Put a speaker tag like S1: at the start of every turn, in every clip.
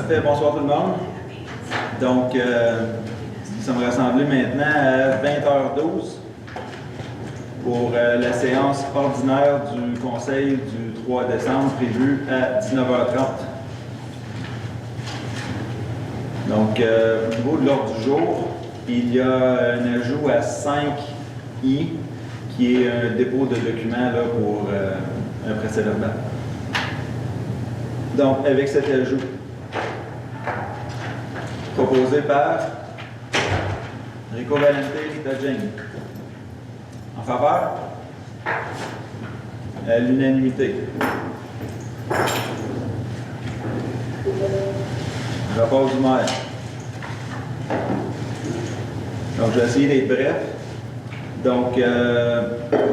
S1: Parfait, bonsoir tout le monde. Donc, nous sommes rassemblés maintenant à 20h12 pour la séance ordinaire du Conseil du 3 décembre prévue à 19h30. Donc, au niveau de l'ordre du jour, il y a un ajout à 5I qui est un dépôt de documents là, pour un procès-verbal. Donc, avec cet ajout proposé par Rico Valente, Rita Jane. En faveur? À l'unanimité. Rapport du maire. Donc, je vais essayer d'être bref. Donc,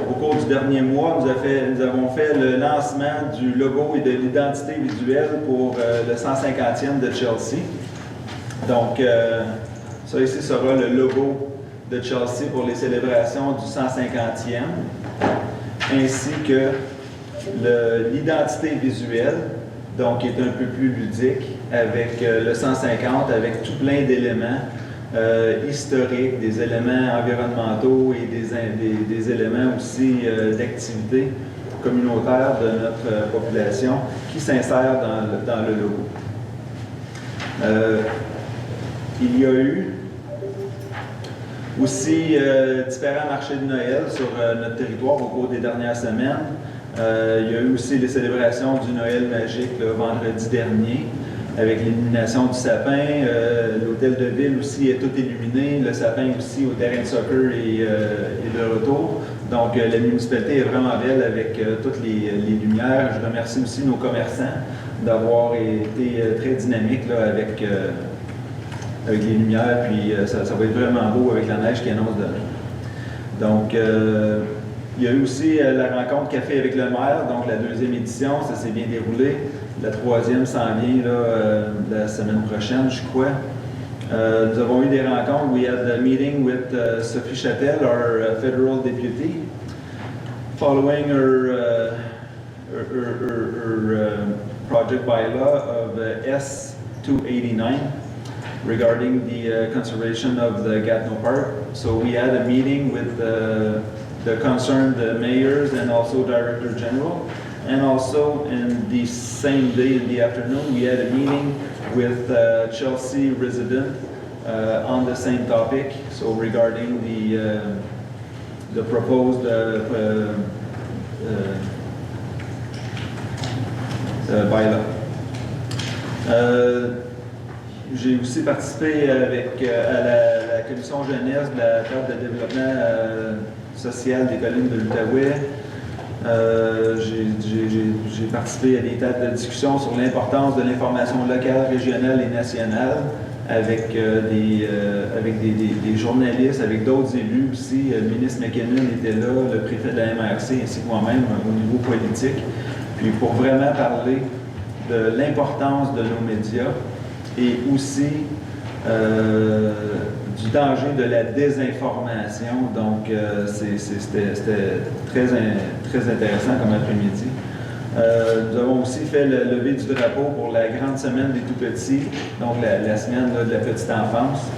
S1: au cours du dernier mois, nous avons fait le lancement du logo et de l'identité visuelle pour le 150e de Chelsea. Donc, ça ici sera le logo de Chelsea pour les célébrations du 150e, ainsi que l'identité visuelle, donc qui est un peu plus ludique, avec le 150, avec tout plein d'éléments historiques, des éléments environnementaux et des éléments aussi d'activité communautaire de notre population qui s'insèrent dans le logo. Il y a eu aussi différents marchés de Noël sur notre territoire au cours des dernières semaines. Il y a eu aussi les célébrations du Noël magique le vendredi dernier, avec l'illumination du sapin. L'hôtel de ville aussi est tout illuminé. Le sapin aussi au terrain de soccer est de retour. Donc, la municipalité est vraiment belle avec toutes les lumières. Je remercie aussi nos commerçants d'avoir été très dynamiques là, avec les lumières. Puis, ça va être vraiment beau avec la neige qui annonce demain. Donc, il y a eu aussi la rencontre café avec le maire, donc la 2e édition, ça s'est bien déroulé. La 3e s'en vient là, la semaine prochaine, je crois. Nous avons eu des rencontres. We had a meeting with Sophie Chattel, our federal deputy, following her project bylaw of S289 regarding the conservation of the Gatineau Park. So we had a meeting with the concerned mayors and also Director General. And also in the same day in the afternoon, we had a meeting with Chelsea resident on the same topic, so regarding the proposed bylaw. J'ai aussi participé avec, à la commission jeunesse de la table de développement social des collines de l'Outaouais. J'ai participé à des tables de discussion sur l'importance de l'information locale, régionale et nationale avec, des journalistes, avec d'autres élus aussi. Le ministre McKinnon était là, le préfet de la MRC ainsi que moi-même au niveau politique. Puis pour vraiment parler de l'importance de nos médias et aussi du danger de la désinformation. Donc, c'était très intéressant comme après-midi. Nous avons aussi fait le lever du drapeau pour la grande semaine des tout-petits, donc la semaine là, de la petite enfance.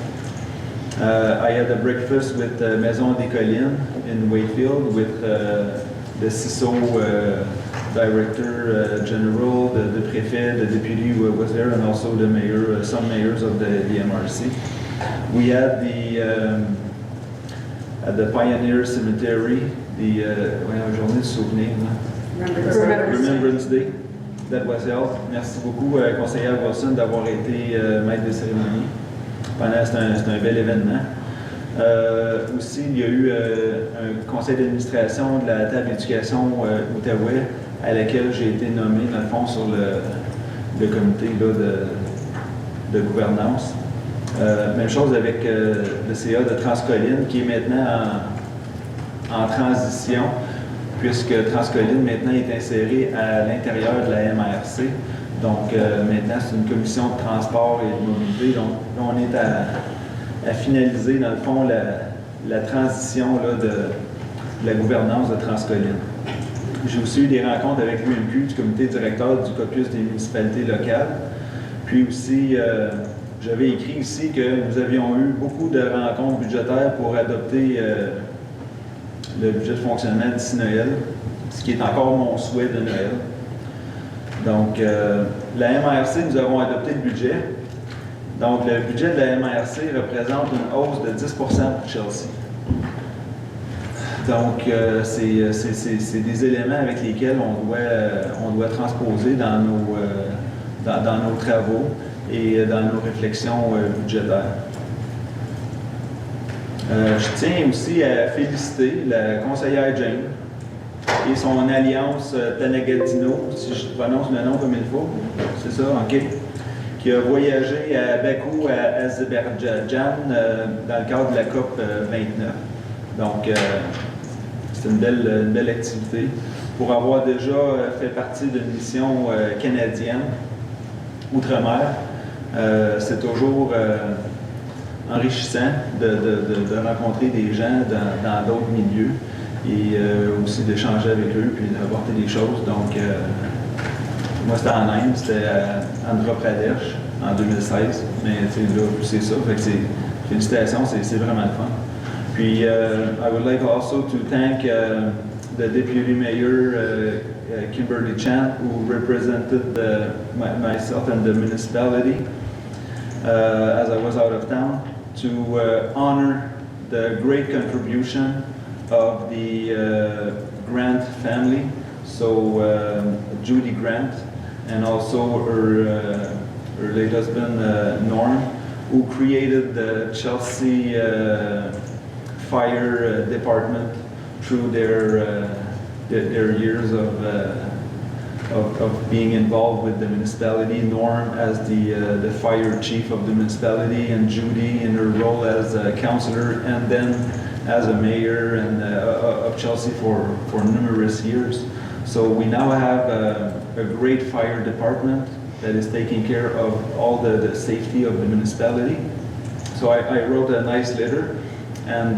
S1: I had a breakfast with Maison des Collines in Wakefield with the CISO Director General, the préfet, the deputy who was there, and also the mayor, some mayors of the MRC. We had at the Pioneer Cemetery, the journée du souvenir, Remembrance Day, that was held. Merci beaucoup, conseillère Wilson, d'avoir été maître de cérémonie. C'est un bel événement. Aussi, il y a eu un conseil d'administration de la table d'éducation Outaouais, à laquelle j'ai été nommé, dans le fond, sur le comité là, de gouvernance. Même chose avec le CA de Transcolline, qui est maintenant en transition, puisque Transcolline maintenant est insérée à l'intérieur de la MRC. Donc maintenant, c'est une commission de transport et de mobilité. Donc on est à finaliser, dans le fond, la transition là, de la gouvernance de Transcolline. J'ai aussi eu des rencontres avec l'UMQ, du comité directeur du caucus des municipalités locales. Puis aussi, j'avais écrit ici que nous avions eu beaucoup de rencontres budgétaires pour adopter le budget de fonctionnement d'ici Noël, ce qui est encore mon souhait de Noël. Donc, la MRC, nous avons adopté le budget. Donc, le budget de la MRC représente une hausse de 10 pour Chelsea. Donc, c'est des éléments avec lesquels on doit transposer dans nos travaux et dans nos réflexions budgétaires. Je tiens aussi à féliciter la conseillère Jane et son alliance Tanegadino, si je prononce le nom comme il faut, c'est ça, OK, qui a voyagé à Bakou, à Azerbaïdjan, dans le cadre de la COP 29. Donc, c'est une belle activité. Pour avoir déjà fait partie d'une mission canadienne, outre-mer, c'est toujours enrichissant de rencontrer des gens dans d'autres milieux et aussi d'échanger avec eux puis d'apporter des choses. Donc, moi, c'était en Inde, c'était à Andhra Pradesh en 2016, mais là, c'est ça, fait que félicitations, c'est vraiment le fun. Puis, I would like also to thank the Deputy Mayor, Kimberly Chan, who represented myself and the municipality as I was out of town, to honor the great contribution of the Grant family, so Judy Grant, and also her late husband, Norm, who created the Chelsea Fire Department through their years of being involved with the municipality. Norm as the fire chief of the municipality, and Judy in her role as a councillor, and then as a mayor and of Chelsea for numerous years. So we now have a great fire department that is taking care of all the safety of the municipality. So I wrote a nice letter, and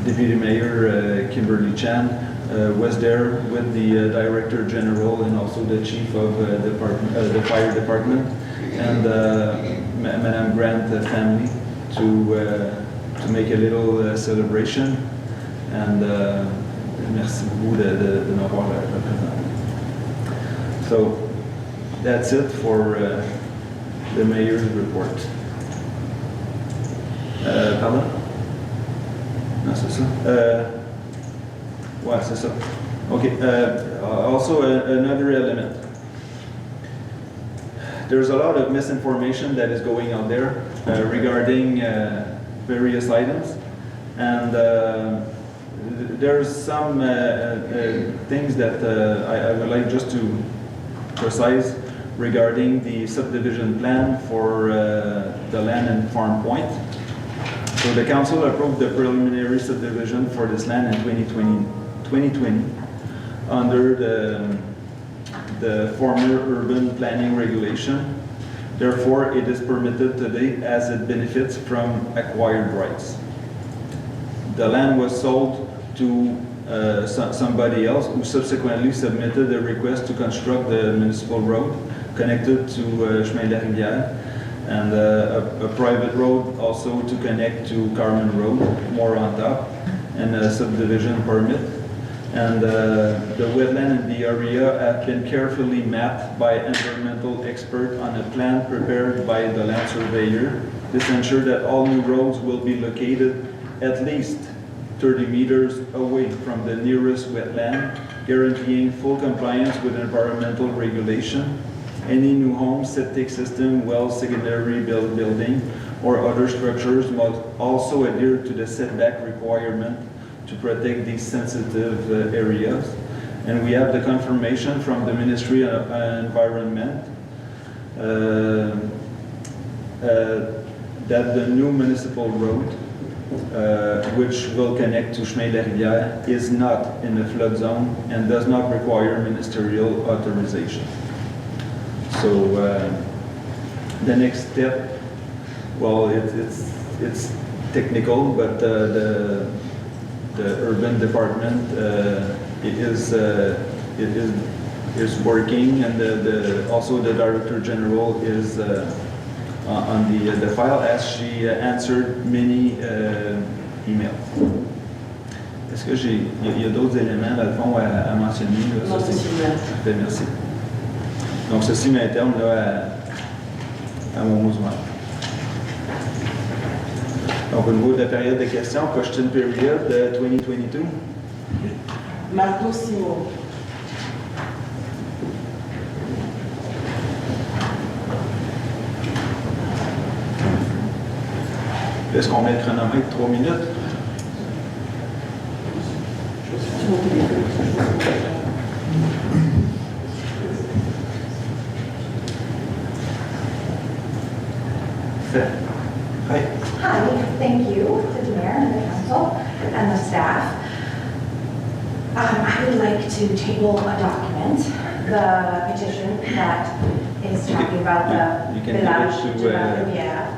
S1: Deputy Mayor Kimberly Chan was there with the Director General and also the Chief of the Fire Department, and Madame Grant family to make a little celebration. And merci beaucoup de m'avoir représenté. So that's it for the Mayor's report. Pardon? Non, c'est ça. Ouais, c'est ça. Okay. Also, another element. There's a lot of misinformation that is going out there regarding various items, and there's some things that I would like just to precise regarding the subdivision plan for the land in Farm Point. So the council approved the preliminary subdivision for this land in 2020 under the former urban planning regulation. Therefore, it is permitted today as it benefits from acquired rights. The land was sold to somebody else who subsequently submitted a request to construct the municipal road connected to Chemin de la Rivière, and a private road also to connect to Carmen Road, more on top, and a subdivision permit. And the wetland in the area have been carefully mapped by environmental expert on a plan prepared by the land surveyor. This ensures that all new roads will be located at least 30 meters away from the nearest wetland, guaranteeing full compliance with environmental regulation. Any new home, septic system, well, secondary building, or other structures must also adhere to the setback requirement to protect these sensitive areas. And we have the confirmation from the Ministry of Environment that the new municipal road, which will connect to Chemin de la Rivière, is not in the flood zone and does not require ministerial authorization. So the next step, well, it's technical, but the is working, and also the Director General is on the file as she answered many emails. Est-ce que il y a d'autres éléments dans le fond à mentionner? Là?
S2: Non, c'est
S1: merci. Donc ceci m'interne à mon mouvement. Donc au niveau de la période de questions, question period 2022.
S2: Marco Simon.
S1: Est-ce qu'on met le chronomètre 3 minutes?
S3: Hi, thank you to the mayor and the council and the staff. I would like to table a document, the petition that is talking about
S1: You
S3: the
S1: can
S3: village
S1: give it
S3: development, yeah,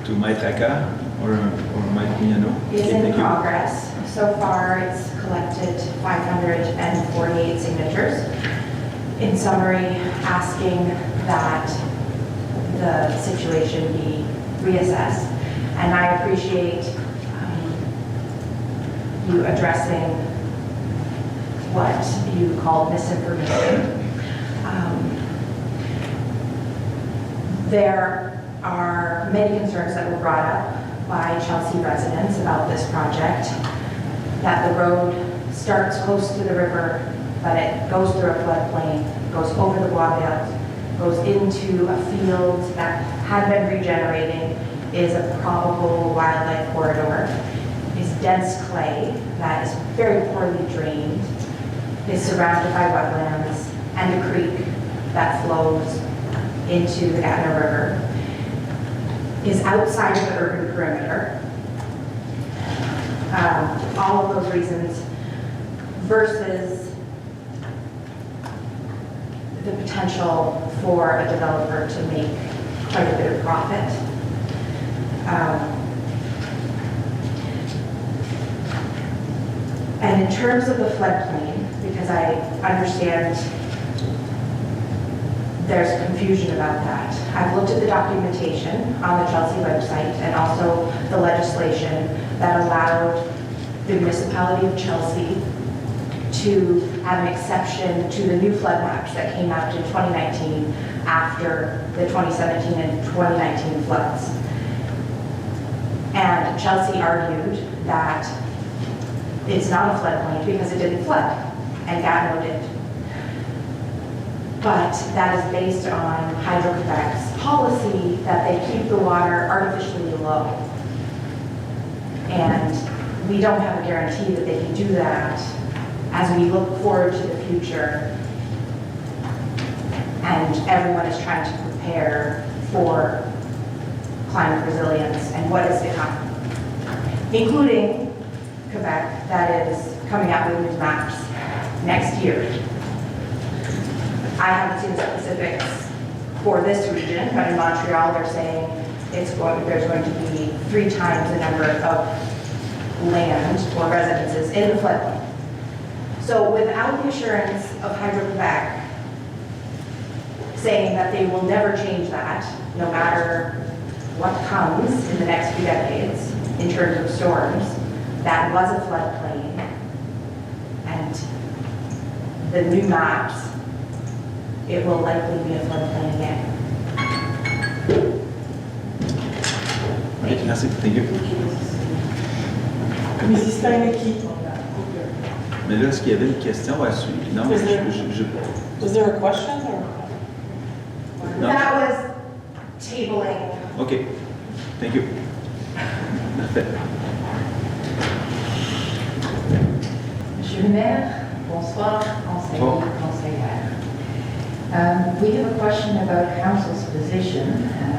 S1: to Maître Aka or Maître Miano.
S3: is
S1: Okay,
S3: in
S1: thank you.
S3: progress. So far, it's collected 548 signatures. In summary, asking that the situation be reassessed. And I appreciate you addressing what you called misinformation. There are many concerns that were brought up by Chelsea residents about this project, that the road starts close to the river, but it goes through a floodplain, goes over the Boisvert, goes into a field that had been regenerating, is a probable wildlife corridor, is dense clay that is very poorly drained, is surrounded by wetlands, and a creek that flows into the Gatineau River, is outside of the urban perimeter. All of those reasons versus the potential for a developer to make quite a bit of profit. And in terms of the floodplain, because I understand there's confusion about that, I've looked at the documentation on the Chelsea website and also the legislation that allowed the municipality of Chelsea to have an exception to the new flood maps that came out in 2019 after the 2017 and 2019 floods. And Chelsea argued that it's not a floodplain because it didn't flood, and Gatineau did. But that is based on Hydro-Quebec's policy that they keep the water artificially low. And we don't have a guarantee that they can do that as we look forward to the future. And everyone is trying to prepare for climate resilience and what is to come, including Quebec, that is coming out with new maps next year. I haven't seen the specifics for this region, but in Montreal they're saying there's going to be 3 times the number of land or residences in the floodplain. So without the assurance of Hydro-Quebec saying that they will never change that, no matter what comes in the next few decades in terms of storms, that was a floodplain, and the new maps, it will likely be a floodplain again.
S1: Oui, merci. Thank you.
S2: Mrs. Steineke.
S1: Mais là, est-ce qu'il y avait une question à suivre? Non,
S2: Was there a question or?
S1: No.
S3: That was tabling.
S1: OK. Thank you. Parfait.
S4: Monsieur le maire, bonsoir, conseillère. We have a question about council's position.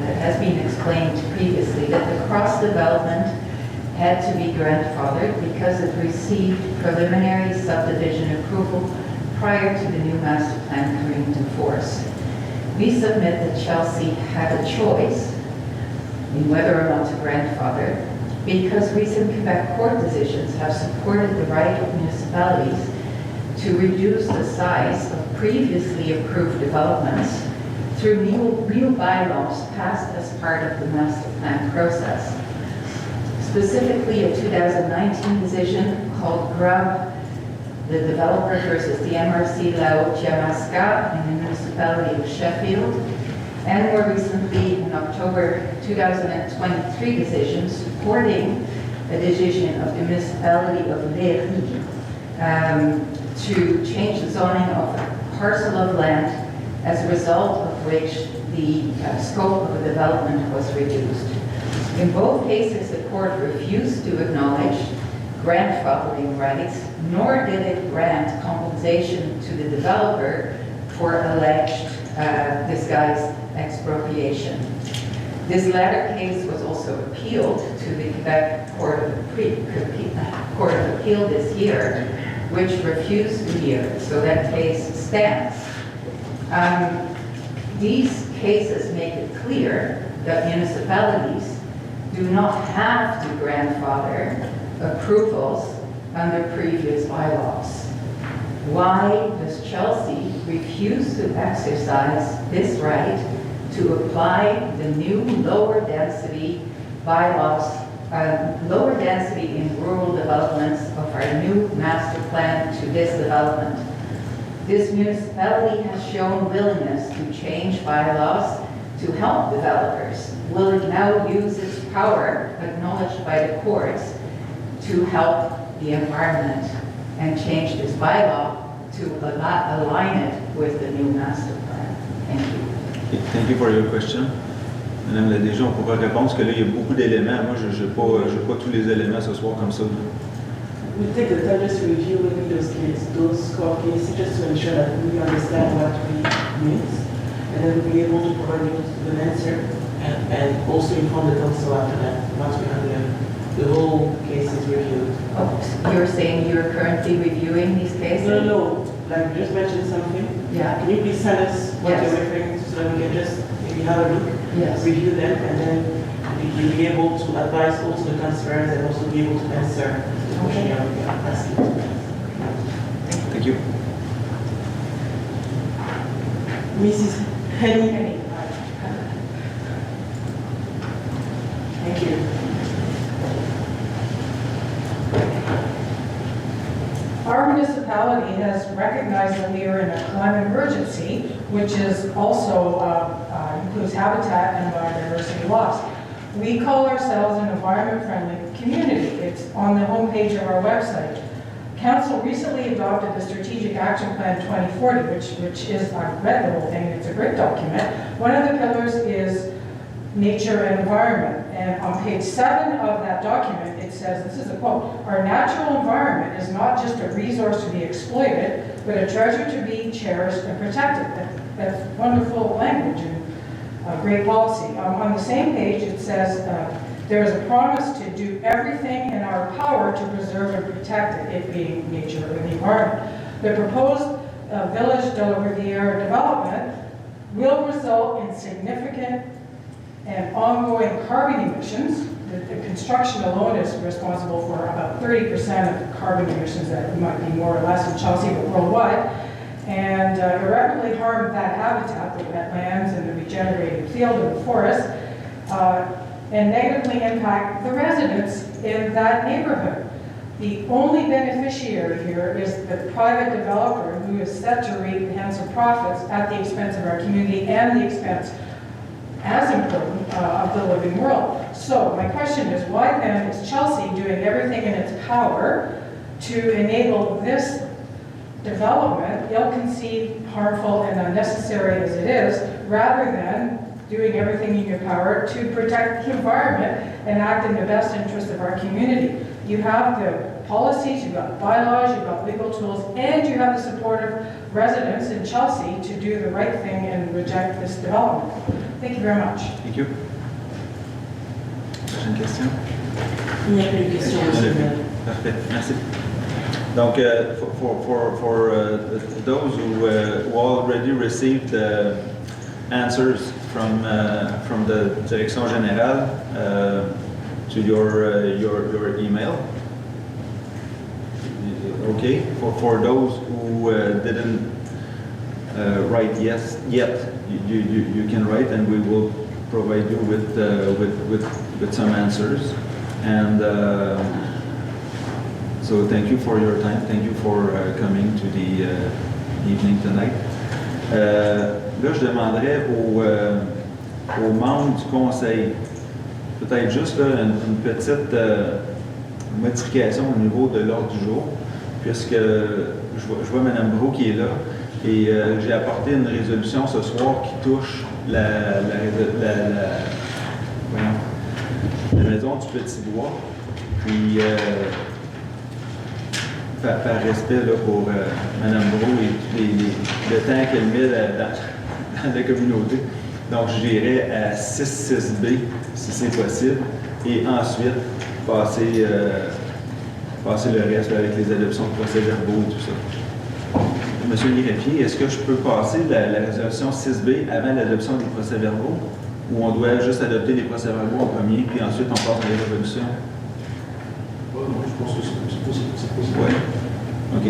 S4: It has been explained previously that the cross development had to be grandfathered because it received preliminary subdivision approval prior to the new master plan coming into force. We submit that Chelsea had a choice in whether or not to grandfather because recent Quebec court decisions have supported the right of municipalities to reduce the size of previously approved developments through new bylaws passed as part of the master plan process. Specifically, a 2019 decision called GRUB, the developer versus the MRC Lao Chiamasca in the municipality of Sheffield, and more recently, an October 2023 decision supporting a decision of the municipality of Léry to change the zoning of a parcel of land, as a result of which the scope of the development was reduced. In both cases, the court refused to acknowledge grandfathering rights, nor did it grant compensation to the developer for alleged disguised expropriation. This latter case was also appealed to the Quebec Court of Appeal this year, which refused to hear it, so that case stands. These cases make it clear that municipalities do not have to grandfather approvals under previous bylaws. Why does Chelsea refuse to exercise this right to apply the new lower density bylaws, lower density in rural developments of our new master plan to this development? This municipality has shown willingness to change bylaws to help developers. Will it now use its power, acknowledged by the courts, to help the environment and change this bylaw to align it with the new master plan? Thank you.
S1: Okay, thank you for your question. Madame la DG, on pourra répondre parce que là, il y a beaucoup d'éléments. Moi, je n'ai pas tous les éléments ce soir comme ça.
S2: We take the time just to review those court cases, just to ensure that we understand what we mean, and then we'll be able to provide you with an answer, and also inform the council after that, once we have the whole cases reviewed.
S4: Oh, you're saying you're currently reviewing these cases?
S2: No, like you just mentioned something.
S4: Yeah.
S2: Can you please send us what
S4: Yes.
S2: you're referring to so that we can just maybe have a look,
S4: Yes.
S2: review them, and then we'll be able to advise also the concerns and also be able to answer the question you're asking.
S1: Thank you.
S2: Mrs. Henny. Thank you.
S5: Our municipality has recognized that we are in a climate emergency, which is also includes habitat and biodiversity loss. We call ourselves an environment-friendly community. It's on the homepage of our website. Council recently adopted the Strategic Action Plan 2040, which is, I've read the whole thing, it's a great document. One of the pillars is nature and environment. And on page 7 of that document, it says, this is a quote, "Our natural environment is not just a resource to be exploited, but a treasure to be cherished and protected." That's wonderful language and great policy. On the same page, it says, there is a promise to do everything in our power to preserve and protect it being nature and the environment. The proposed Village de la Riviera development will result in significant and ongoing carbon emissions. The construction alone is responsible for about 30% of carbon emissions that might be more or less in Chelsea, but worldwide, and irreparably harm that habitat, the wetlands and the regenerated field and the forest, and negatively impact the residents in that neighborhood. The only beneficiary here is the private developer who is set to reap handsome profits at the expense of our community and the expense, as important, of the living world. So my question is, why then is Chelsea doing everything in its power to enable this development, ill-conceived, harmful, and unnecessary as it is, rather than doing everything in your power to protect the environment and act in the best interest of our community? You have the policies, you've got bylaws, you've got legal tools, and you have the support of residents in Chelsea to do the right thing and reject this development. Thank you very much.
S1: Thank you. Prochaine question?
S2: Il n'y a plus de questions, monsieur le maire.
S1: Parfait, merci. Donc, for those who already received answers from the Direction Générale to your email, okay? For those who didn't write yes yet, you can write, and we will provide you with some answers. And so thank you for your time. Thank you for coming to the evening tonight. Là, je demanderais aux membres du conseil, peut-être juste là, une petite modification au niveau de l'ordre du jour, puisque je vois Mme Brault qui est là, et j'ai apporté une résolution ce soir qui touche la maison du Petit Bois. Puis, par respect là, pour Mme Brault et le temps qu'elle met dans la communauté, donc j'irai à 6.6b si c'est possible, et ensuite passer le reste avec les adoptions de procès-verbaux et tout ça. Monsieur le greffier, est-ce que je peux passer la résolution 6b avant l'adoption des procès-verbaux, ou on doit juste adopter les procès-verbaux en premier, puis ensuite on passe à les résolutions?
S6: Non, je pense que c'est possible.
S1: Oui. OK.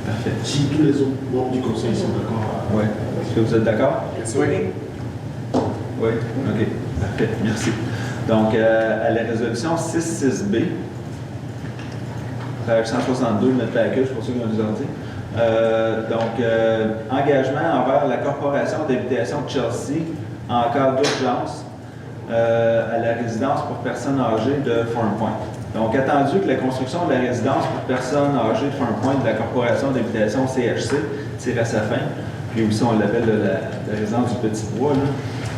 S1: Parfait.
S6: Si tous les autres membres du conseil sont d'accord.
S1: Oui. Est-ce que vous êtes d'accord?
S6: Oui.
S1: Oui. OK. Parfait. Merci. Donc, à la résolution 6.6b, page 162 de notre package, pour ceux qui ont des ordi. Engagement envers la Corporation d'habitation de Chelsea en cas d'urgence à la résidence pour personnes âgées de Farm Point. Donc, attendu que la construction de la résidence pour personnes âgées de Farm Point de la Corporation d'habitation CHC tire à sa fin, puis aussi on l'appelle la résidence du Petit Bois,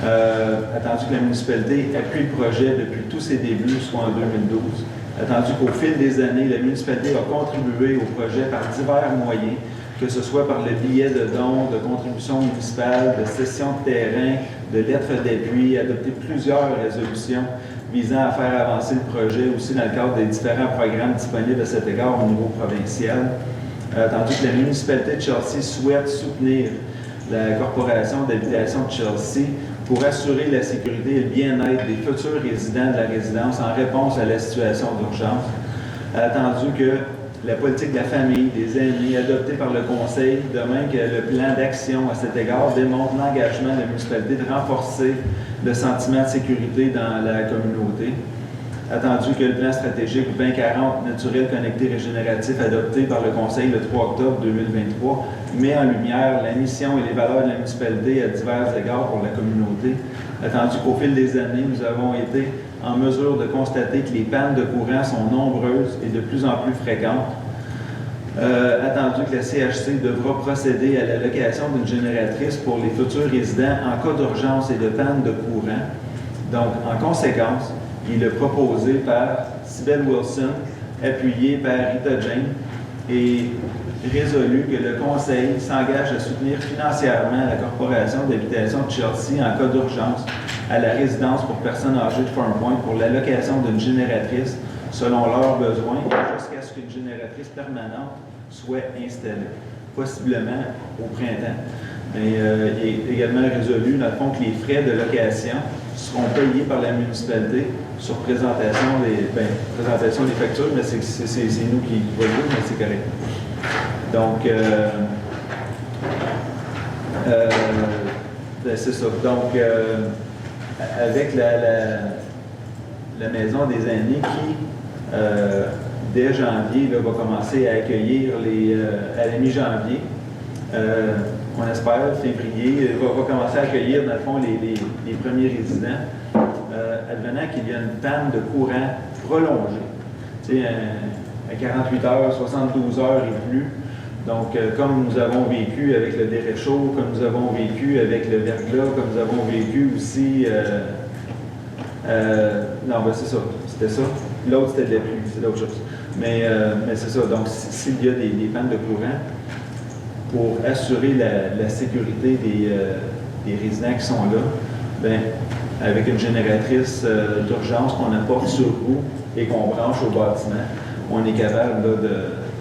S1: attendu que la municipalité appuie le projet depuis tous ses débuts, soit en 2012, attendu qu'au fil des années, la municipalité a contribué au projet par divers moyens, que ce soit par le billet de dons, de contributions municipales, de cessions de terrain, de lettres d'appui, adopté plusieurs résolutions visant à faire avancer le projet aussi dans le cadre des différents programmes disponibles à cet égard au niveau provincial. Tandis que la municipalité de Chelsea souhaite soutenir la Corporation d'habitation de Chelsea pour assurer la sécurité et le bien-être des futurs résidents de la résidence en réponse à la situation d'urgence. Attendu que la politique de la famille, des aînés adoptée par le Conseil, de même que le plan d'action à cet égard, démontre l'engagement de la municipalité de renforcer le sentiment de sécurité dans la communauté. Attendu que le plan stratégique 2040 naturel connecté régénératif adopté par le Conseil le 3 octobre 2023 met en lumière la mission et les valeurs de la municipalité à divers égards pour la communauté. Attendu qu'au fil des années, nous avons été en mesure de constater que les pannes de courant sont nombreuses et de plus en plus fréquentes. Attendu que la CHC devra procéder à la location d'une génératrice pour les futurs résidents en cas d'urgence et de panne de courant. Donc, en conséquence, il est proposé par Cybelle Wilson, appuyé par Rita Jane, et résolu que le Conseil s'engage à soutenir financièrement la Corporation d'habitation de Chelsea en cas d'urgence à la résidence pour personnes âgées de Farm Point pour la location d'une génératrice selon leurs besoins jusqu'à ce qu'une génératrice permanente soit installée, possiblement au printemps. Mais il est également résolu, dans le fond, que les frais de location seront payés par la municipalité sur présentation des factures, mais c'est nous qui voyons, mais c'est correct. Donc, c'est ça. Donc, avec la maison des aînés qui, dès janvier, là, va commencer à accueillir à la mi-janvier, on espère, février, va commencer à accueillir, dans le fond, les premiers résidents, advenant qu'il y a une panne de courant prolongée, tu sais, à 48 heures, 72 heures et plus. Donc, comme nous avons vécu avec le déréchaud, comme nous avons vécu avec le verglas, comme nous avons vécu aussi... c'est ça, c'était ça. L'autre, c'était de la pluie, c'est d'autres choses. Mais c'est ça. Donc, s'il y a des pannes de courant, pour assurer la sécurité des résidents qui sont là, bien, avec une génératrice d'urgence qu'on apporte sur roue et qu'on branche au bâtiment, on est capable là,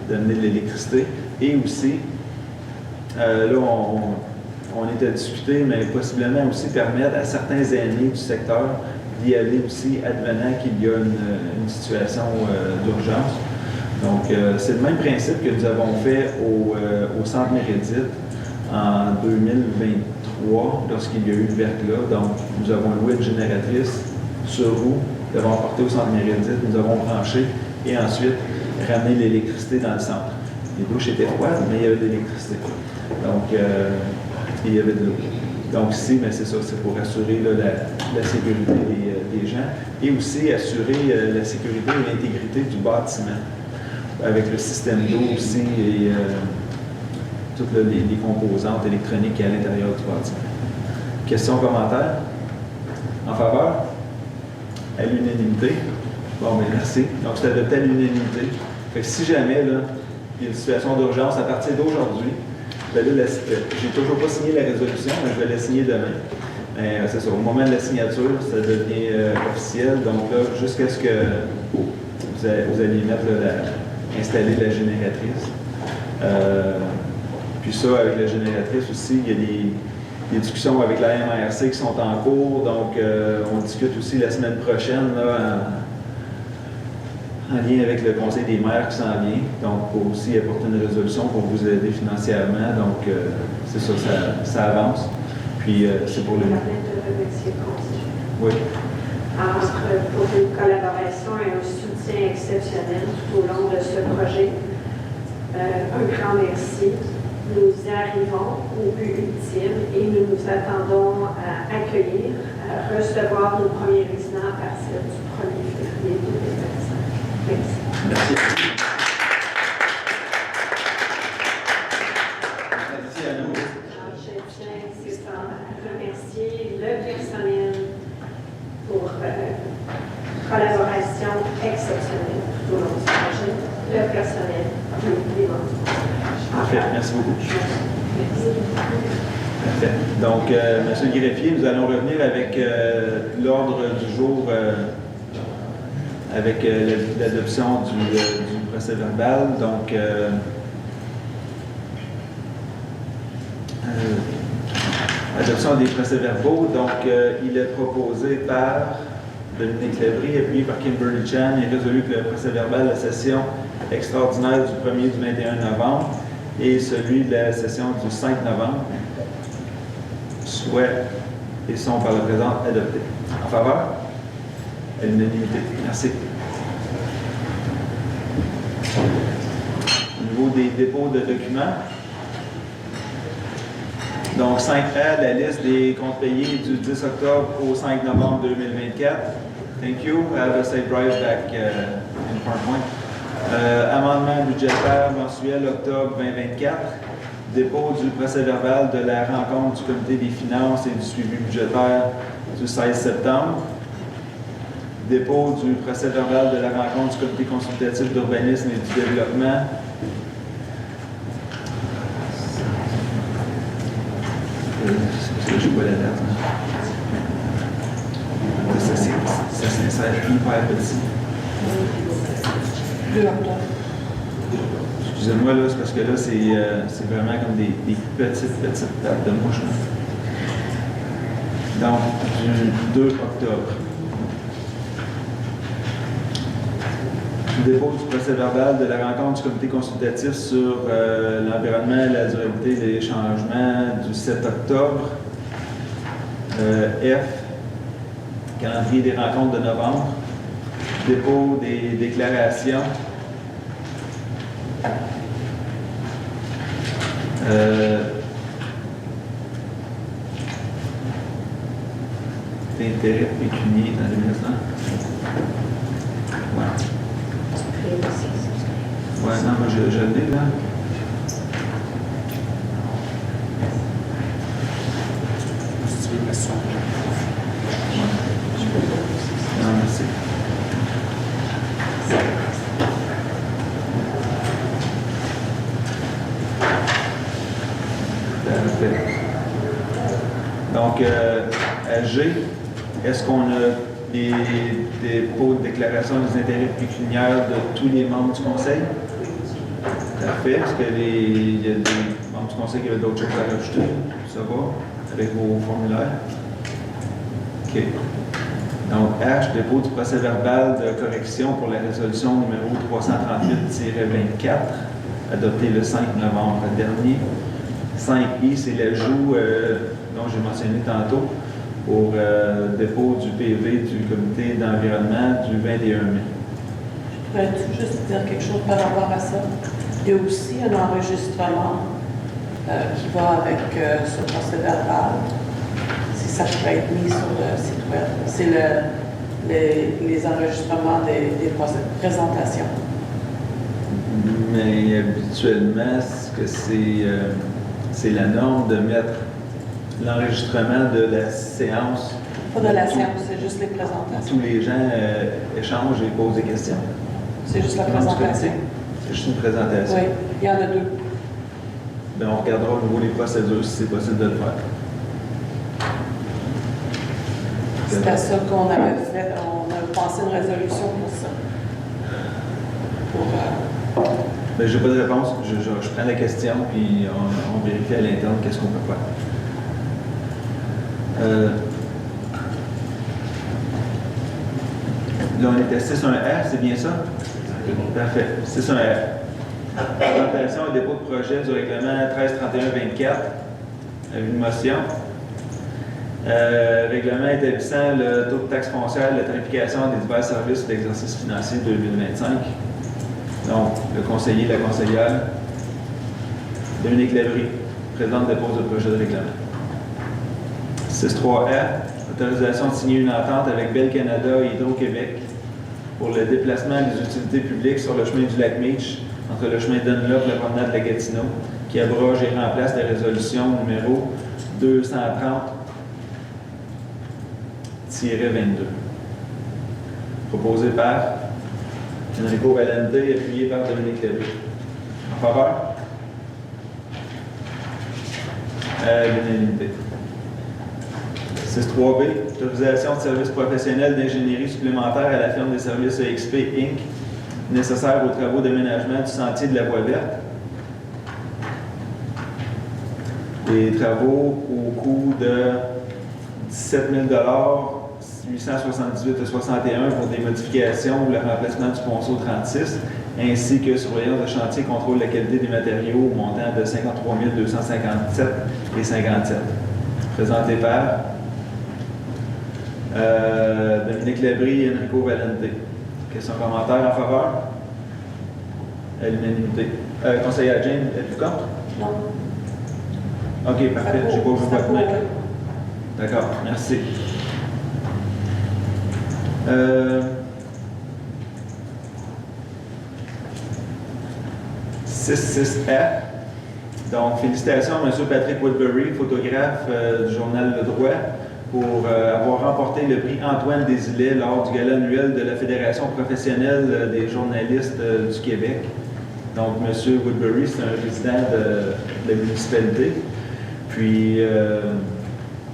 S1: d'amener de l'électricité. Et aussi, là, on est à discuter, mais possiblement aussi permettre à certains aînés du secteur d'y aller aussi, advenant qu'il y a une situation d'urgence. Donc, c'est le même principe que nous avons fait au Centre Mérédith en 2023, lorsqu'il y a eu le verglas. Donc, nous avons loué une génératrice sur roue, nous l'avons emportée au Centre Mérédith, nous avons branché et ensuite ramené l'électricité dans le centre. Les douches étaient froides, mais il y avait de l'électricité. Donc, il y avait de l'eau. Donc ici, mais c'est ça, c'est pour assurer là, la sécurité des gens et aussi assurer la sécurité et l'intégrité du bâtiment avec le système d'eau aussi et toutes les composantes électroniques qui sont à l'intérieur du bâtiment. Questions, commentaires? En faveur? À l'unanimité? Bon, bien, merci. Donc, c'est adopté à l'unanimité. Fait que si jamais, là, il y a une situation d'urgence à partir d'aujourd'hui, ben là, j'ai toujours pas signé la résolution, mais je vais la signer demain. Mais c'est ça, au moment de la signature, ça devient officiel. Donc là, jusqu'à ce que vous alliez mettre installer la génératrice. Puis ça, avec la génératrice aussi, il y a des discussions avec la MRC qui sont en cours. Donc, on discute aussi la semaine prochaine, là, en lien avec le Conseil des maires qui s'en vient, donc pour aussi apporter une résolution pour vous aider financièrement. Donc, c'est ça, ça avance. Puis, c'est pour le... Oui.
S7: Pour une collaboration et un soutien exceptionnel tout au long de ce projet. Un grand merci. Nous arrivons au but ultime et nous nous attendons à accueillir, à recevoir nos premiers résidents à partir du 1er février 2025. Merci.
S1: Merci. Merci à nous.
S7: Alors, je tiens à remercier le personnel pour collaboration exceptionnelle tout au long du projet, le personnel, les membres.
S1: Parfait, merci beaucoup. Parfait. Donc, M. le greffier, nous allons revenir avec l'ordre du jour, avec l'adoption du procès-verbal. Donc, adoption des procès-verbaux. Donc, il est proposé par Dominique Lévry, appuyé par Kimberly Chan. Il est résolu que le procès-verbal de la session extraordinaire du 1er du 21 novembre et celui de la session du 5 novembre soit et sont par le présent adoptés. En faveur? À l'unanimité. Merci. Au niveau des dépôts de documents, donc 5A, la liste des comptes payés du 10 octobre au 5 novembre 2024. Thank you. Have a safe drive back in PowerPoint. Amendement budgétaire mensuel octobre 2024. Dépôt du procès-verbal de la rencontre du comité des finances et du suivi budgétaire du 16 septembre. Dépôt du procès-verbal de la rencontre du comité consultatif d'urbanisme et du développement. Je vois la date. Ça s'insère hyper petit.
S5: 2 octobre.
S1: Excusez-moi, là, c'est parce que là, c'est vraiment comme des petites dates de mouche. Donc, du 2 octobre. Dépôt du procès-verbal de la rencontre du comité consultatif sur l'environnement et la durabilité des changements du 7 octobre. F, calendrier des rencontres de novembre. Dépôt des déclarations. D'intérêt pécunier dans les maisons. Ouais. Ouais, non, moi je l'ai là. Non, merci. Donc, à G, est-ce qu'on a des dépôts de déclaration des intérêts pécuniaires de tous les membres du Conseil? Parfait. Est-ce qu'il y a des membres du Conseil qui avaient d'autres choses à rajouter? Ça va? Avec vos formulaires? OK. Donc, H, dépôt du procès-verbal de correction pour la résolution numéro 338-24, adoptée le 5 novembre dernier. 5I, c'est l'ajout dont j'ai mentionné tantôt pour dépôt du PV du comité d'environnement du 21 mai.
S2: Pourrais-tu juste dire quelque chose par rapport à ça? Il y a aussi un enregistrement qui va avec ce procès-verbal, si ça pourrait être mis sur le site web. C'est les enregistrements des présentations.
S1: Mais habituellement, c'est la norme de mettre l'enregistrement de la séance.
S2: Pas de la séance, c'est juste les présentations.
S1: Tous les gens échangent et posent des questions.
S2: C'est juste la présentation.
S1: C'est juste une présentation.
S2: Oui, il y en a deux.
S1: Bien, on regardera au niveau des procédures si c'est possible de le faire.
S2: C'était ça qu'on avait fait. On a pensé une résolution pour ça.
S1: Ben, je n'ai pas de réponse. Je prends la question puis on vérifie à l'interne qu'est-ce qu'on peut faire. Là, on était 6.1R, c'est bien ça? Parfait. 6.1R. Présentation et dépôt de projet du règlement 1331-24. Une motion. Règlement établissant le taux de taxe foncière, la tarification des divers services d'exercice financier 2025. Donc, le conseiller, la conseillère, Dominique Lévry, présidente dépose le projet de règlement. 6.3R, autorisation de signer une entente avec Bell Canada et Hydro-Québec pour le déplacement des utilités publiques sur le chemin du lac Meech, entre le chemin Dunlop et la promenade de la Gatineau, qui abroge et remplace la résolution numéro 230-22. Proposé par Enrico Valente, appuyé par Dominique Lévry. En faveur? L'unanimité. 6.3b, autorisation de services professionnels d'ingénierie supplémentaire à la firme des services EXP Inc., nécessaire aux travaux d'aménagement du sentier de la voie verte. Des travaux au coût de 17 878,61 pour des modifications ou le remplacement du ponceau 36, ainsi que surveillance de chantier, contrôle de la qualité des matériaux au montant de 53 257,57. Présenté par Dominique Lévry et Enrico Valente. Questions, commentaires en faveur? À l'unanimité. Conseillère Jane, êtes-vous contre?
S2: Non.
S1: OK, parfait. J'ai pas vu votre main. D'accord, merci. 6.6R. Donc, félicitations à M. Patrick Woodbury, photographe du journal Le Droit, pour avoir remporté le prix Antoine Desilets lors du gala annuel de la Fédération professionnelle des journalistes du Québec. Donc, M. Woodbury, c'est un résident de la municipalité, puis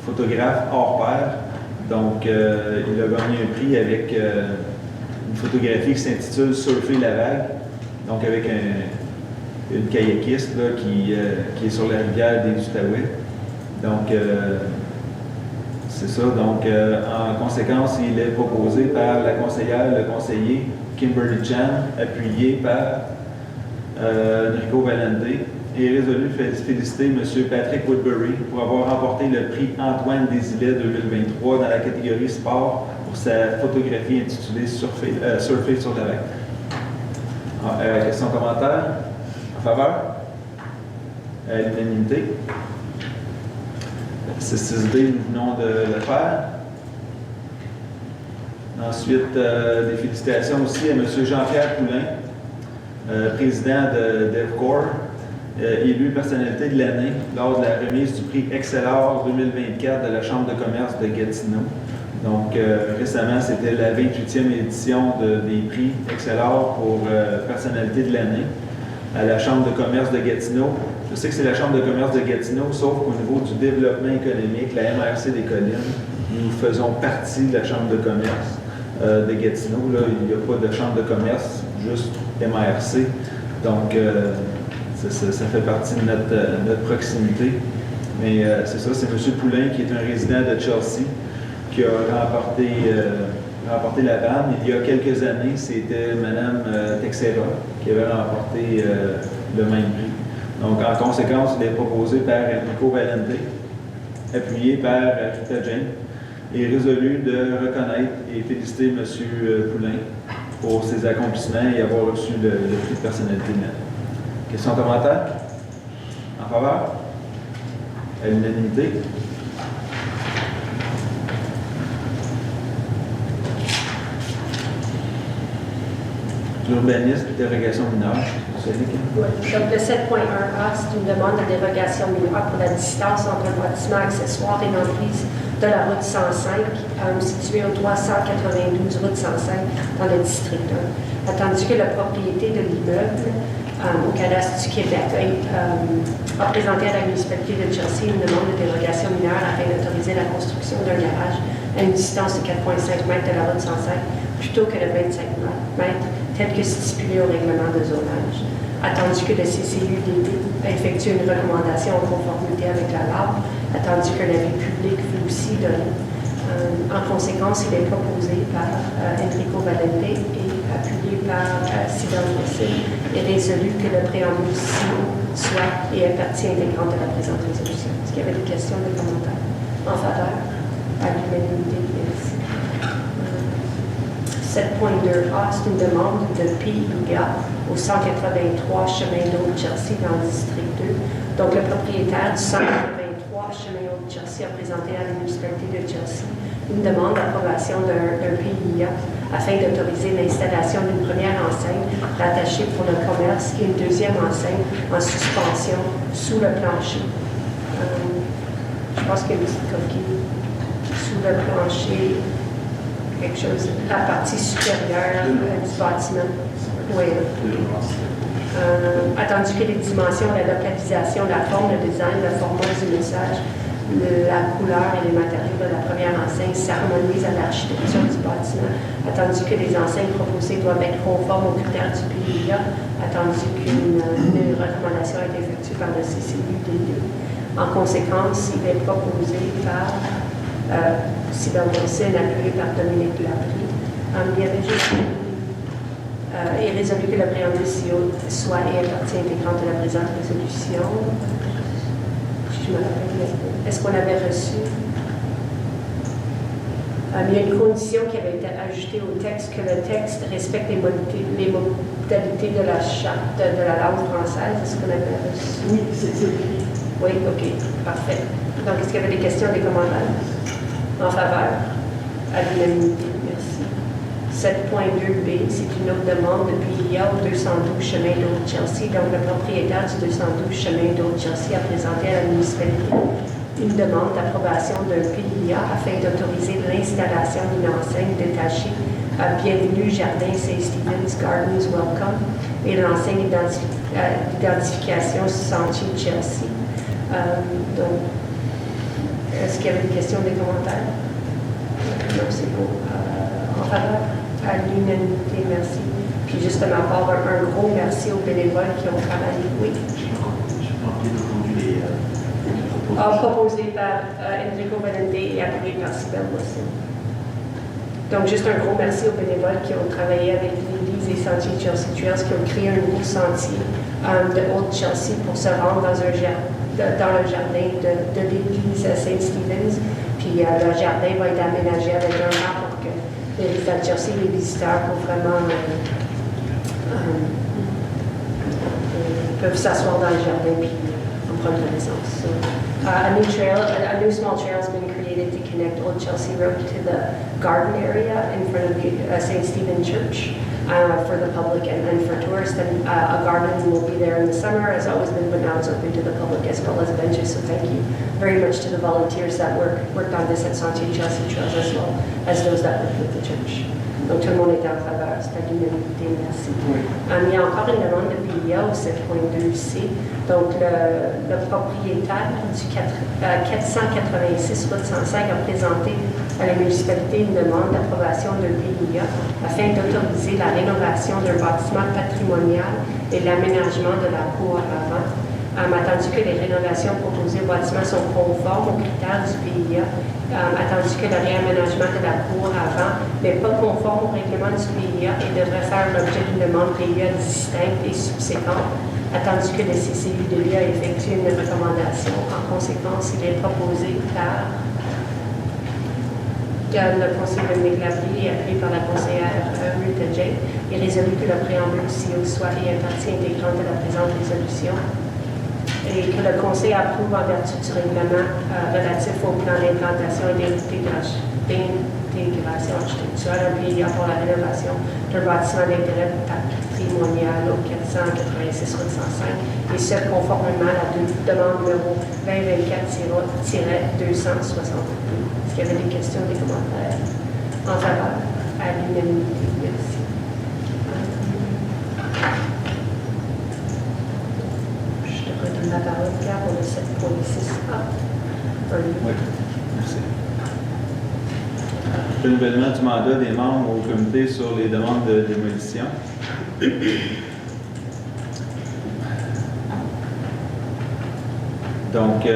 S1: photographe hors pair. Donc, il a gagné un prix avec une photographie qui s'intitule Surfer la vague, donc avec une kayakiste là, qui est sur la rivière des Outaouais. Donc, c'est ça. Donc, en conséquence, il est proposé par la conseillère, le conseiller Kimberly Chan, appuyé par Enrico Valente, et résolu de féliciter M. Patrick Woodbury pour avoir remporté le prix Antoine Desilets 2023 dans la catégorie sport pour sa photographie intitulée Surfer sur la vague. Questions, commentaires? En faveur? À l'unanimité. 6.6d, nous venons de le faire. Ensuite, des félicitations aussi à M. Jean-Pierre Poulin, président de DevCorps, élu personnalité de l'année lors de la remise du prix Excellor 2024 de la Chambre de commerce de Gatineau. Donc, récemment, c'était la 28e édition des prix Excellor pour personnalité de l'année à la Chambre de commerce de Gatineau. Je sais que c'est la Chambre de commerce de Gatineau, sauf qu'au niveau du développement économique, la MRC des Collines, nous faisons partie de la Chambre de commerce de Gatineau. Là, il n'y a pas de Chambre de commerce, juste MRC. Donc, ça fait partie de notre proximité. Mais c'est ça, c'est M. Poulin qui est un résident de Chelsea, qui a remporté la panne. Il y a quelques années, c'était Mme Texera qui avait remporté le même prix. Donc, en conséquence, il est proposé par Enrico Valente, appuyé par Rita Jane, et résolu de reconnaître et féliciter M. Poulain pour ses accomplissements et avoir reçu le prix de personnalité humaine. Questions, commentaires? En faveur? À l'unanimité? L'urbanisme, dérogation mineure.
S8: Oui. Donc, le 7.1A, c'est une demande de dérogation mineure pour la distance entre le bâtiment accessoire et l'emprise de la route 105, située au 392 route 105 dans le district 1. Attendu que la propriété de l'immeuble au cadastre du Québec a présenté à la municipalité de Chelsea une demande de dérogation mineure afin d'autoriser la construction d'un garage à une distance de 4,5 mètres de la route 105 plutôt que de 25 mètres, tel que stipulé au règlement de zonage. Attendu que le CCUDD a effectué une recommandation en conformité avec la loi, attendu que l'avis public fut aussi donné. En conséquence, il est proposé par Enrico Valente et appuyé par Sylvain Fossé et résolu que le préambule soit et est partie intégrante de la présente résolution. Est-ce qu'il y avait des questions, des commentaires? En faveur? À l'unanimité, merci. 7.2A, c'est une demande de PIA au 183 chemin d'Haute-Chelsea dans le district 2. Donc, le propriétaire du 183 chemin Haute-Chelsea a présenté à la municipalité de Chelsea une demande d'approbation d'un PIA afin d'autoriser l'installation d'une première enseigne rattachée pour le commerce et une deuxième enseigne en suspension sous le plancher. Je pense qu'il y a une petite coquille sous le plancher. Quelque chose, la partie supérieure du bâtiment. Oui. Attendu que les dimensions, la localisation, la forme, le design, le format du message, la couleur et les matériaux de la première enseigne s'harmonisent à l'architecture du bâtiment. Attendu que les enseignes proposées doivent être conformes aux critères du PIA. Attendu qu'une recommandation a été effectuée par le CCUDD. En conséquence, il est proposé par Sylvain Fossé, appuyé par Dominique Laprie. Il y avait juste et résolu que le préambule soit et est partie intégrante de la présente résolution. Je me rappelle, est-ce qu'on avait reçu? Il y a une condition qui avait été ajoutée au texte, que le texte respecte les modalités de la charte de la langue française. Est-ce qu'on avait reçu?
S2: Oui, c'est écrit.
S8: Oui, OK, parfait. Donc, est-ce qu'il y avait des questions, des commentaires? En faveur? À l'unanimité, merci. 7.2b, c'est une autre demande de PIA au 212 chemin d'Haute-Chelsea. Donc, le propriétaire du 212 chemin d'Haute-Chelsea a présenté à la municipalité une demande d'approbation d'un PIA afin d'autoriser l'installation d'une enseigne détachée à Bienvenue Jardin St. Stephen's Gardens Welcome et l'enseigne d'identification Sentier Chelsea. Donc, est-ce qu'il y avait des questions, des commentaires? Non, c'est bon. En faveur? À l'unanimité, merci. Puis juste de ma part, un gros merci aux bénévoles qui ont travaillé. Oui.
S6: J'ai pas entendu les propositions.
S8: Proposé par Enrico Valente et appuyé par Sylvain Fossé. Donc, juste un gros merci aux bénévoles qui ont travaillé avec l'Église et Sentiers Chelsea Trails, qui ont créé un nouveau sentier de Haute-Chelsea pour se rendre dans le jardin de l'église St. Stephen's. Puis le jardin va être aménagé avec un arbre pour que les résidents de Chelsea, les visiteurs, pour vraiment peuvent s'asseoir dans le jardin puis en prendre connaissance. So, a new small trail has been created to connect Old Chelsea Road to the garden area in front of the St. Stephen Church. For the public and for tourists, and a garden will be there in the summer, has always been, but now it's open to the public as well as benches. So thank you very much to the volunteers that worked on this at Sentier Chelsea Trails as well as those that worked with the church. Donc tout le monde était en faveur, c'est à l'unanimité, merci. Il y a encore une demande de PIA au 7.2c. Donc le propriétaire du 486 route 105 a présenté à la municipalité une demande d'approbation d'un PIA afin d'autoriser la rénovation d'un bâtiment patrimonial et l'aménagement de la cour à l'avant. attendu que les rénovations proposées au bâtiment sont conformes aux critères du PIA, attendu que le réaménagement de la cour avant n'est pas conforme au règlement du PIA et devrait faire l'objet d'une demande PIA distincte et subséquente, attendu que le CCU de l'IA a effectué une recommandation. En conséquence, il est proposé par le conseiller Dominique Labrie et appuyé par la conseillère Rita Jane et résolu que le préambule CIO soit et partie intégrante de la présente résolution et que le conseil approuve en vertu du règlement relatif au plan d'implantation et d'intégration architecturale PIA pour la rénovation d'un bâtiment d'intérêt patrimonial au 486 route 105 et ce conformément à la demande numéro 2024-262. Est-ce qu'il y avait des questions, des commentaires en faveur à l'unanimité? Merci. Je te redonne la parole, Pierre, pour le 7.6A.
S1: Oui, merci. Renouvellement du mandat des membres au comité sur les demandes de démolition. Donc,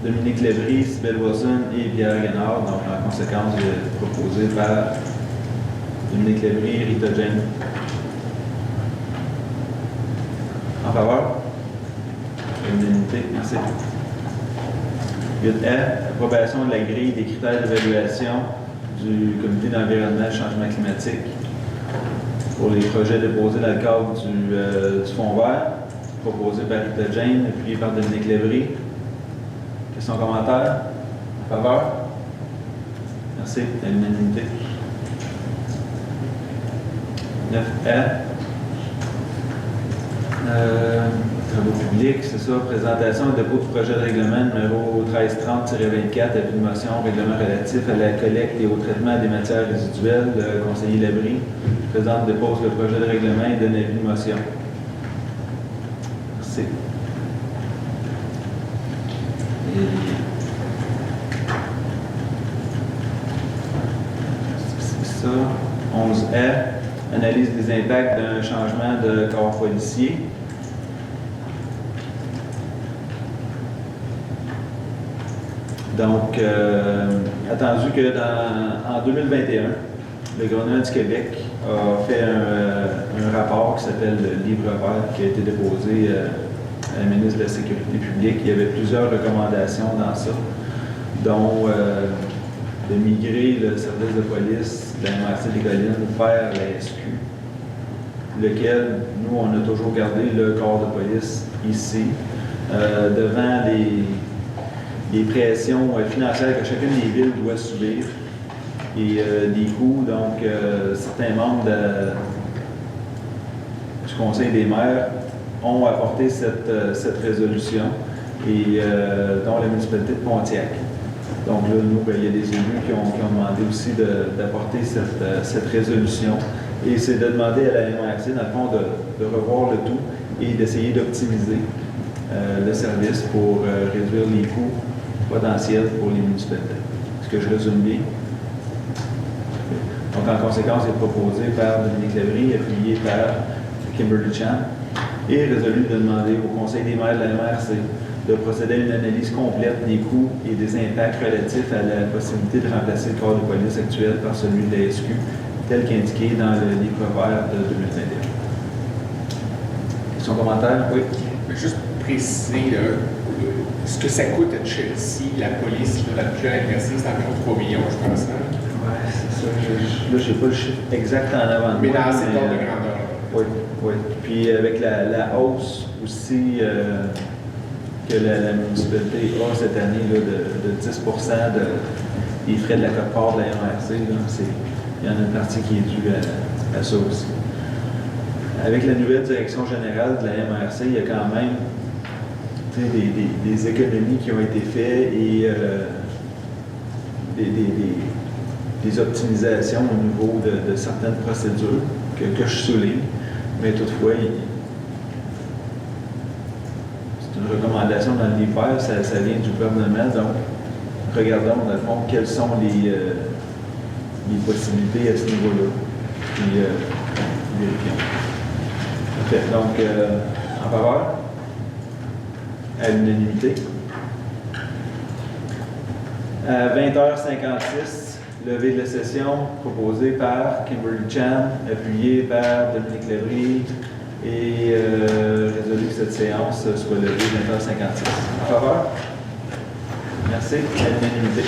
S1: Dominique Lévry, Sybelle Wilson et Pierre Guénard. Donc, en conséquence, proposé par Dominique Lévry, Rita Jane. En faveur? Unanimité, merci. 8A, approbation de la grille des critères d'évaluation du comité d'environnement et changement climatique pour les projets déposés dans le cadre du Fonds vert, proposé par Rita Jane, appuyé par Dominique Lévry. Questions, commentaires? En faveur? Merci, à l'unanimité. 9A. Travaux publics, c'est ça. Présentation et dépôt du projet de règlement numéro 1330-24, avis de motion, règlement relatif à la collecte et au traitement des matières résiduelles. Le conseiller Labrie présente, dépose le projet de règlement et donne avis de motion. Merci. C'est ça. 11A, analyse des impacts d'un changement de corps policier. Donc, attendu que en 2021, le gouvernement du Québec a fait un rapport qui s'appelle le Livre vert, qui a été déposé à la ministre de la Sécurité publique. Il y avait plusieurs recommandations dans ça, dont de migrer le service de police de la MRC des Collines vers la SQ, lequel, nous, on a toujours gardé le corps de police ici, devant les pressions financières que chacune des villes doit subir et des coûts. Donc, certains membres du Conseil des maires ont apporté cette résolution, et dont la municipalité de Pontiac. Donc là, nous, il y a des élus qui ont demandé aussi d'apporter cette résolution. Et c'est de demander à la MRC, dans le fond, de revoir le tout et d'essayer d'optimiser le service pour réduire les coûts potentiels pour les municipalités. Est-ce que je résume bien? Donc, en conséquence, il est proposé par Dominique Lévry, appuyé par Kimberly Chan, et résolu de demander au Conseil des maires de la MRC de procéder à une analyse complète des coûts et des impacts relatifs à la possibilité de remplacer le corps de police actuel par celui de la SQ, tel qu'indiqué dans le livre vert de 2021. Son commentaire? Oui.
S9: Juste préciser ce que ça coûte à Chelsea, la police, la budget MRC, c'est environ 3 millions, je pense.
S1: Oui, c'est ça. Là, je n'ai pas le chiffre exact en avant.
S9: Mais dans cet ordre de grandeur.
S1: Oui, oui. Puis avec la hausse aussi que la municipalité a cette année là, de 10 des frais de la quote-part de la MRC, il y en a une partie qui est due à ça aussi. Avec la nouvelle direction générale de la MRC, il y a quand même des économies qui ont été faites et des optimisations au niveau de certaines procédures que je souligne. Mais toutefois, c'est une recommandation dans le livre vert, ça vient du gouvernement. Donc, regardons dans le fond quelles sont les possibilités à ce niveau-là. Puis, vérifions. Okay, donc, en faveur? à l'unanimité. À 20h56, levée de la session proposée par Kimberly Chan, appuyée par Dominique Lévry et résolu que cette séance soit levée à 20h56. En faveur? Merci. À l'unanimité.